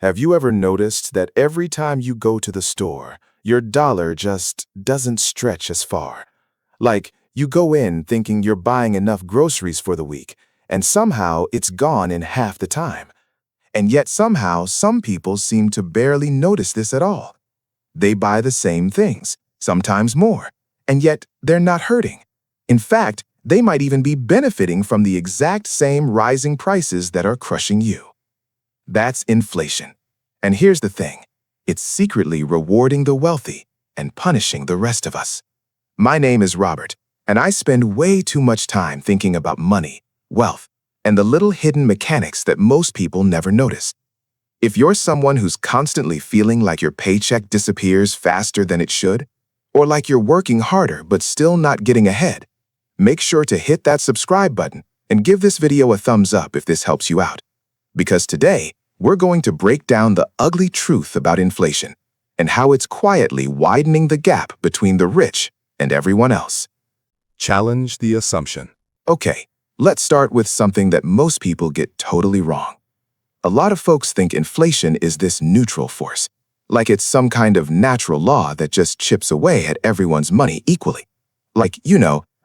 Have you ever noticed that every time you go to the store, your dollar just doesn't stretch as far? Like, you go in thinking you're buying enough groceries for the week, and somehow it's gone in half the time. And yet somehow some people seem to barely notice this at all. They buy the same things, sometimes more, and yet they're not hurting. In fact, they might even be benefiting from the exact same rising prices that are crushing you. That's inflation. And here's the thing, it's secretly rewarding the wealthy and punishing the rest of us. My name is Robert, and I spend way too much time thinking about money, wealth, and the little hidden mechanics that most people never notice. If you're someone who's constantly feeling like your paycheck disappears faster than it should, or like you're working harder but still not getting ahead, make sure to hit that subscribe button and give this video a thumbs up if this helps you out. Because today, we're going to break down the ugly truth about inflation and how it's quietly widening the gap between the rich and everyone else. Challenge the assumption. Okay, let's start with something that most people get totally wrong. A lot of folks think inflation is this neutral force, like it's some kind of natural law that just chips away at everyone's money equally. Like,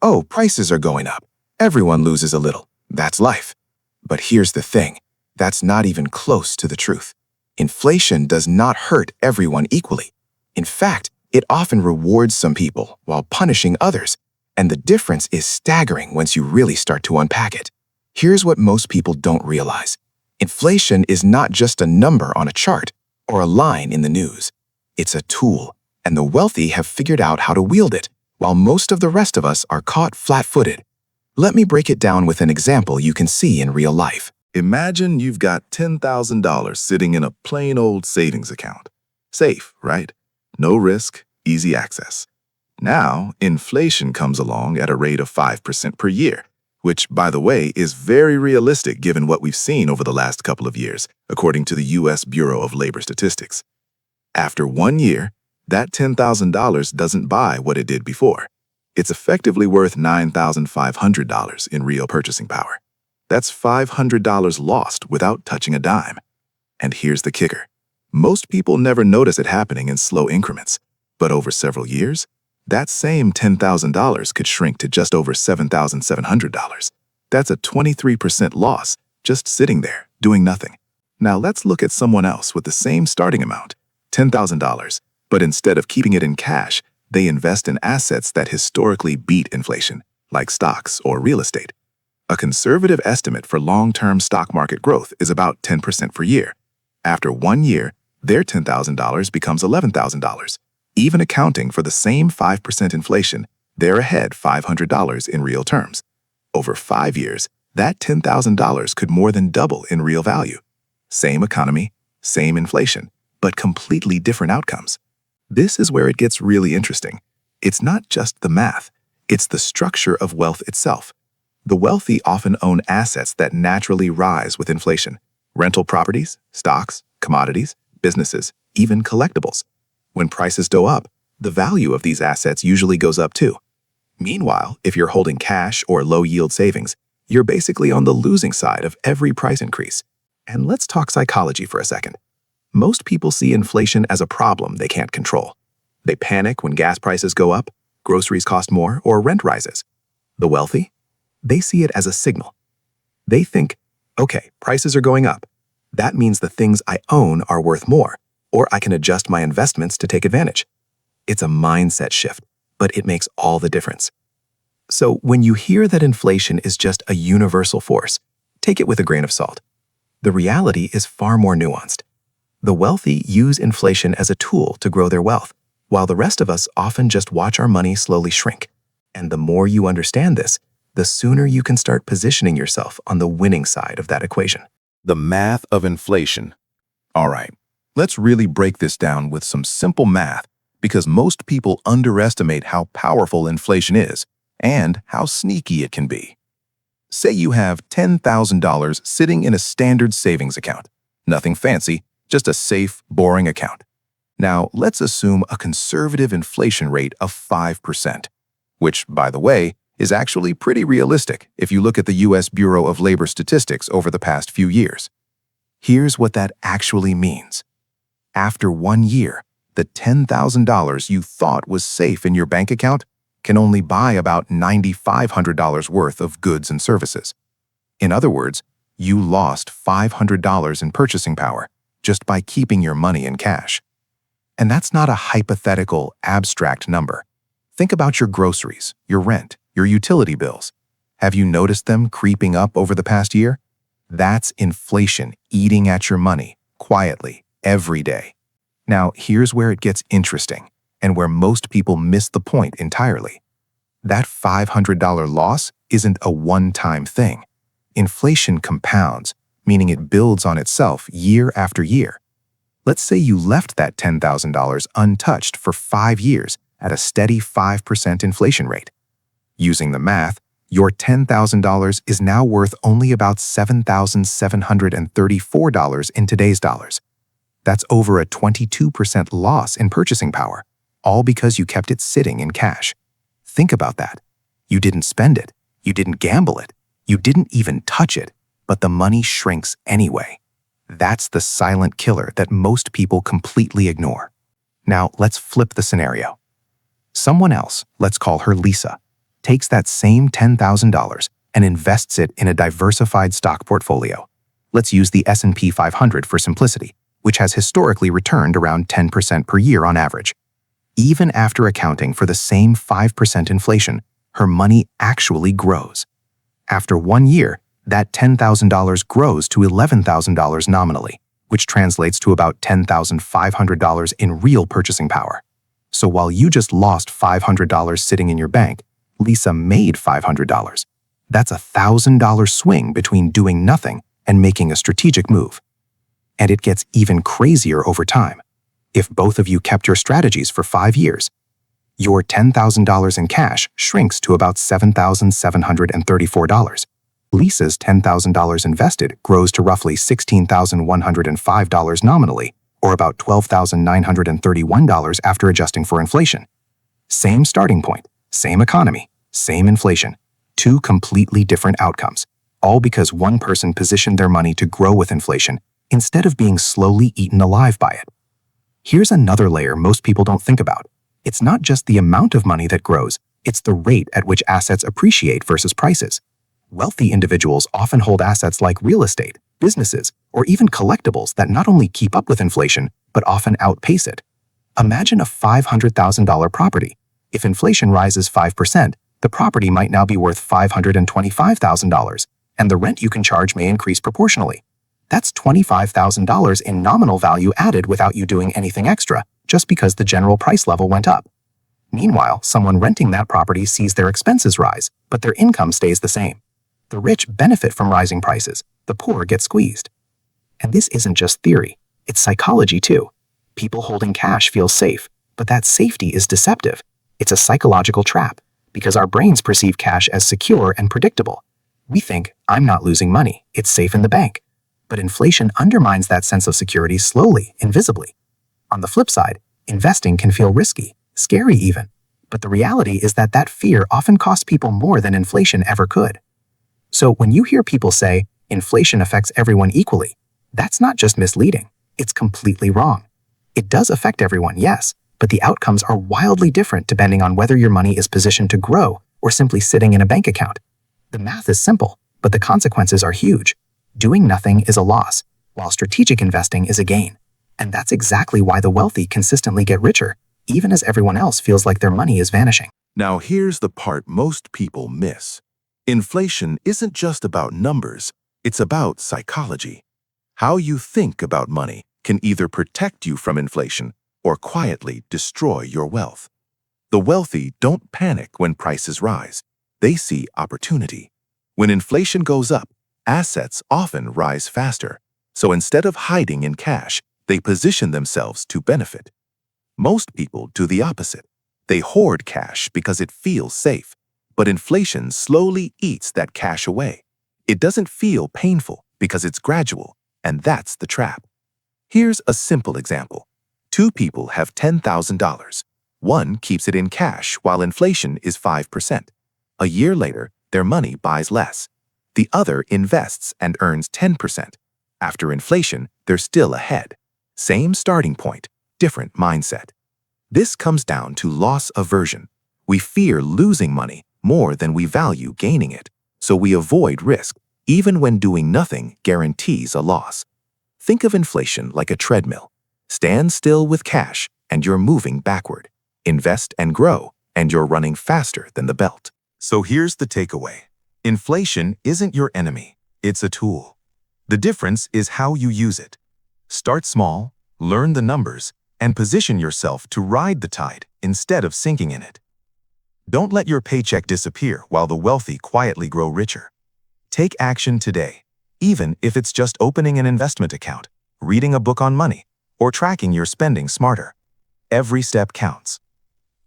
oh, prices are going up. Everyone loses a little. That's life. But here's the thing. That's not even close to the truth. Inflation does not hurt everyone equally. In fact, it often rewards some people while punishing others, and the difference is staggering once you really start to unpack it. Here's what most people don't realize. Inflation is not just a number on a chart or a line in the news. It's a tool, and the wealthy have figured out how to wield it, while most of the rest of us are caught flat-footed. Let me break it down with an example you can see in real life. Imagine you've got $10,000 sitting in a plain old savings account. Safe, right? No risk, easy access. Now, inflation comes along at a rate of 5% per year, which, by the way, is very realistic given what we've seen over the last couple of years, according to the U.S. Bureau of Labor Statistics. After 1 year, that $10,000 doesn't buy what it did before. It's effectively worth $9,500 in real purchasing power. That's $500 lost without touching a dime. And here's the kicker. Most people never notice it happening in slow increments, but over several years, that same $10,000 could shrink to just over $7,700. That's a 23% loss just sitting there, doing nothing. Now let's look at someone else with the same starting amount, $10,000, but instead of keeping it in cash, they invest in assets that historically beat inflation, like stocks or real estate. A conservative estimate for long-term stock market growth is about 10% per year. After 1 year, their $10,000 becomes $11,000. Even accounting for the same 5% inflation, they're ahead $500 in real terms. Over 5 years, that $10,000 could more than double in real value. Same economy, same inflation, but completely different outcomes. This is where it gets really interesting. It's not just the math, it's the structure of wealth itself. The wealthy often own assets that naturally rise with inflation. Rental properties, stocks, commodities, businesses, even collectibles. When prices go up, the value of these assets usually goes up too. Meanwhile, if you're holding cash or low-yield savings, you're basically on the losing side of every price increase. And let's talk psychology for a second. Most people see inflation as a problem they can't control. They panic when gas prices go up, groceries cost more, or rent rises. The wealthy? They see it as a signal. They think, okay, prices are going up. That means the things I own are worth more, or I can adjust my investments to take advantage. It's a mindset shift, but it makes all the difference. So when you hear that inflation is just a universal force, take it with a grain of salt. The reality is far more nuanced. The wealthy use inflation as a tool to grow their wealth, while the rest of us often just watch our money slowly shrink. And the more you understand this, the sooner you can start positioning yourself on the winning side of that equation. The math of inflation. All right, let's really break this down with some simple math, because most people underestimate how powerful inflation is and how sneaky it can be. Say you have $10,000 sitting in a standard savings account. Nothing fancy, just a safe, boring account. Now, let's assume a conservative inflation rate of 5%, which, by the way, is actually pretty realistic if you look at the U.S. Bureau of Labor Statistics over the past few years. Here's what that actually means. After 1 year, the $10,000 you thought was safe in your bank account can only buy about $9,500 worth of goods and services. In other words, you lost $500 in purchasing power just by keeping your money in cash. And that's not a hypothetical, abstract number. Think about your groceries, your rent, your utility bills. Have you noticed them creeping up over the past year? That's inflation eating at your money, quietly, every day. Now, here's where it gets interesting, and where most people miss the point entirely. That $500 loss isn't a one-time thing. Inflation compounds, meaning it builds on itself year after year. Let's say you left that $10,000 untouched for 5 years at a steady 5% inflation rate. Using the math, your $10,000 is now worth only about $7,734 in today's dollars. That's over a 22% loss in purchasing power, all because you kept it sitting in cash. Think about that. You didn't spend it, you didn't gamble it, you didn't even touch it, but the money shrinks anyway. That's the silent killer that most people completely ignore. Now, let's flip the scenario. Someone else, let's call her Lisa, takes that same $10,000 and invests it in a diversified stock portfolio. Let's use the S&P 500 for simplicity, which has historically returned around 10% per year on average. Even after accounting for the same 5% inflation, her money actually grows. After 1 year, that $10,000 grows to $11,000 nominally, which translates to about $10,500 in real purchasing power. So while you just lost $500 sitting in your bank, Lisa made $500. That's a $1,000 swing between doing nothing and making a strategic move. And it gets even crazier over time. If both of you kept your strategies for 5 years, your $10,000 in cash shrinks to about $7,734. Lisa's $10,000 invested grows to roughly $16,105 nominally, or about $12,931 after adjusting for inflation. Same starting point, same economy, same inflation. 2 completely different outcomes, all because one person positioned their money to grow with inflation instead of being slowly eaten alive by it. Here's another layer most people don't think about. It's not just the amount of money that grows, it's the rate at which assets appreciate versus prices. Wealthy individuals often hold assets like real estate, businesses, or even collectibles that not only keep up with inflation, but often outpace it. Imagine a $500,000 property. If inflation rises 5%, the property might now be worth $525,000, and the rent you can charge may increase proportionally. That's $25,000 in nominal value added without you doing anything extra, just because the general price level went up. Meanwhile, someone renting that property sees their expenses rise, but their income stays the same. The rich benefit from rising prices, the poor get squeezed. And this isn't just theory, it's psychology too. People holding cash feel safe, but that safety is deceptive. It's a psychological trap, because our brains perceive cash as secure and predictable. We think, I'm not losing money, it's safe in the bank. But inflation undermines that sense of security slowly, invisibly. On the flip side, investing can feel risky, scary even. But the reality is that that fear often costs people more than inflation ever could. So when you hear people say, inflation affects everyone equally, that's not just misleading, it's completely wrong. It does affect everyone, yes, but the outcomes are wildly different depending on whether your money is positioned to grow or simply sitting in a bank account. The math is simple, but the consequences are huge. Doing nothing is a loss, while strategic investing is a gain. And that's exactly why the wealthy consistently get richer, even as everyone else feels like their money is vanishing. Now here's the part most people miss. Inflation isn't just about numbers, it's about psychology. How you think about money can either protect you from inflation or quietly destroy your wealth. The wealthy don't panic when prices rise. They see opportunity. When inflation goes up, assets often rise faster. So instead of hiding in cash, they position themselves to benefit. Most people do the opposite. They hoard cash because it feels safe. But inflation slowly eats that cash away. It doesn't feel painful because it's gradual, and that's the trap. Here's a simple example. 2 people have $10,000. One keeps it in cash while inflation is 5%. A year later, their money buys less. The other invests and earns 10%. After inflation, they're still ahead. Same starting point, different mindset. This comes down to loss aversion. We fear losing money more than we value gaining it, so we avoid risk, even when doing nothing guarantees a loss. Think of inflation like a treadmill. Stand still with cash, and you're moving backward. Invest and grow, and you're running faster than the belt. So here's the takeaway. Inflation isn't your enemy, it's a tool. The difference is how you use it. Start small, learn the numbers, and position yourself to ride the tide instead of sinking in it. Don't let your paycheck disappear while the wealthy quietly grow richer. Take action today, even if it's just opening an investment account, reading a book on money, or tracking your spending smarter. Every step counts.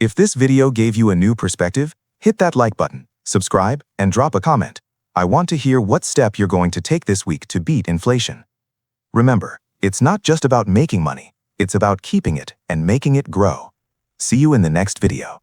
If this video gave you a new perspective, hit that like button, subscribe, and drop a comment. I want to hear what step you're going to take this week to beat inflation. Remember, it's not just about making money, it's about keeping it and making it grow. See you in the next video.